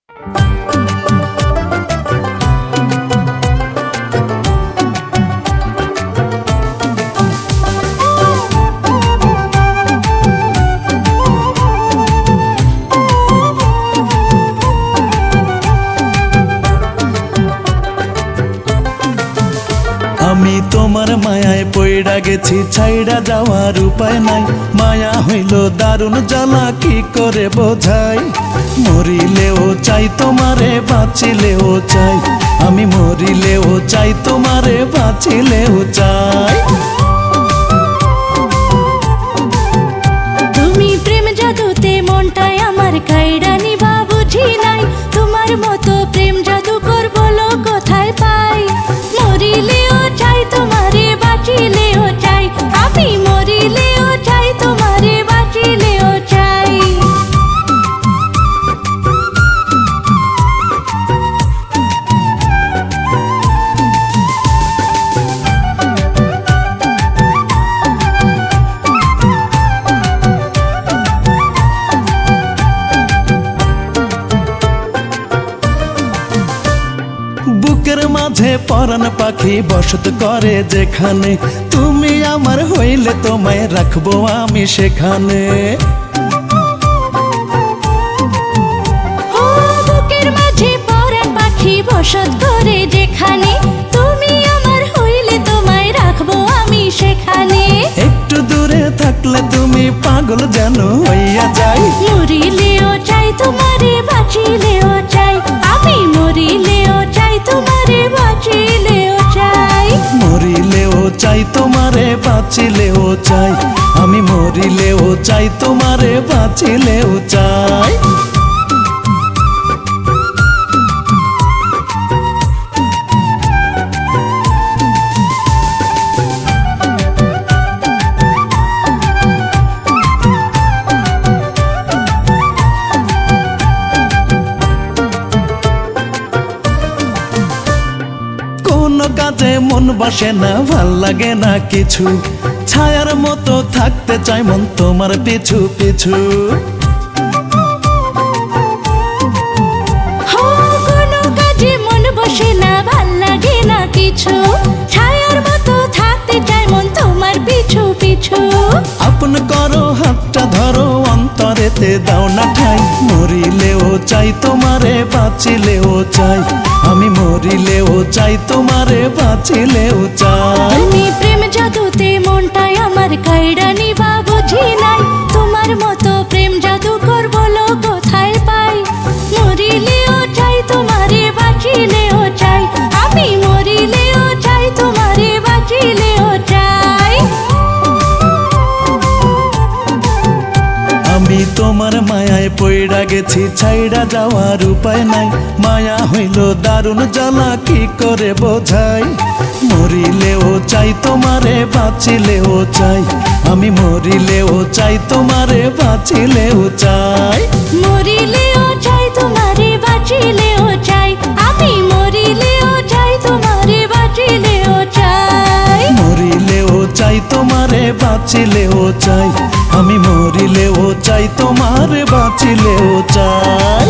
আমি তোমার মায়ায় পইড়া গেছি, ছাইড়া যাওয়ার উপায় নাই। মায়া হইল দারুণ জ্বালা, কি করে বোঝাই। মরিলেও চাই তোমারে, বাঁচিলেও চাই। আমি মরিলেও চাই তোমারে, বাঁচিলেও চাই। তুমি প্রেম জাদুতে মনটাই আমার কাইড়া নিবা বুঝি নাই। তোমার মতো প্রেম জাদু করব লো কোথায় পাই। মরিলেও চাই তোমারে, বাঁচিলেও চাই। আমি মরিলেও চাই তোমারে, বাঁচিলেও চাই। বুকের মাঝে পরাণ পাখি বসত করে যেখানে, তুমি আমার হইলে তোমায় রাখবো আমি সেখানে। ও বুকের মাঝে পরাণ পাখি বসত করে যেখানে, তুমি আমার হইলে তোমায় রাখবো আমি সেখানে। একটু দূরে থাকলে তুমি পাগল যেন হইয়া যাই। মরিলেও চাই তোমারে, বাঁচিলেও চাই। আমি মরিলেও চাই তোমারে, বাঁচিলেও চাই। মরিলেও চাই তোমারে, বাঁচিলেও চাই। আমি মরিলেও চাই তোমারে, বাঁচিলেও চাই। কোনো কাজে মন বসে না, ভাল লাগে না কিছু। ছায়ার মতো থাকতে চাই মন তোমার পিছু পিছু। হো কোনো কাজে মন বসে না, ভাল লাগে না কিছু। ছায়ার মতো থাকতে চাই মন তোমার পিছু পিছু। আপন করো হাতটা ধরো, অন্তরেতে দাও না ঠাই। মরিলেও চাই তোমারে, বাঁচিলেও চাই। আমি মরিলেও চাই তোমারে, বাঁচিলেও চাই। তুমি প্রেম জাদুতে মনটাই আমার কাইড়া নিবা বুঝি নাই। তোমার মতো প্রেম জাদু করব লো কোথায় পাই। মরিলেও চাই তোমারে, বাঁচিলেও চাই। আমি মরিলেও চাই তোমারে, বাঁচিলেও চাই। আমি তোমার মায়ায় পইড়া গেছি, ছাইড়া যাওয়ার উপায় নাই। মায়া হইল দারুণ জ্বালা, কি করে বোঝাই। মরিলেও চাই তোমারে, বাঁচিলেও চাই। আমি মরিলেও চাই তোমারে, বাঁচিলেও চাই। মরিলেও চাই তোমারে, বাঁচিলেও চাই। আমি মরিলেও চাই তোমারে, বাঁচিলেও চাই। মরিলেও চাই তোমারে, বাঁচিলেও চাই। আমি মরিলেও চাই তোমারে, বাঁচিলেও চাই।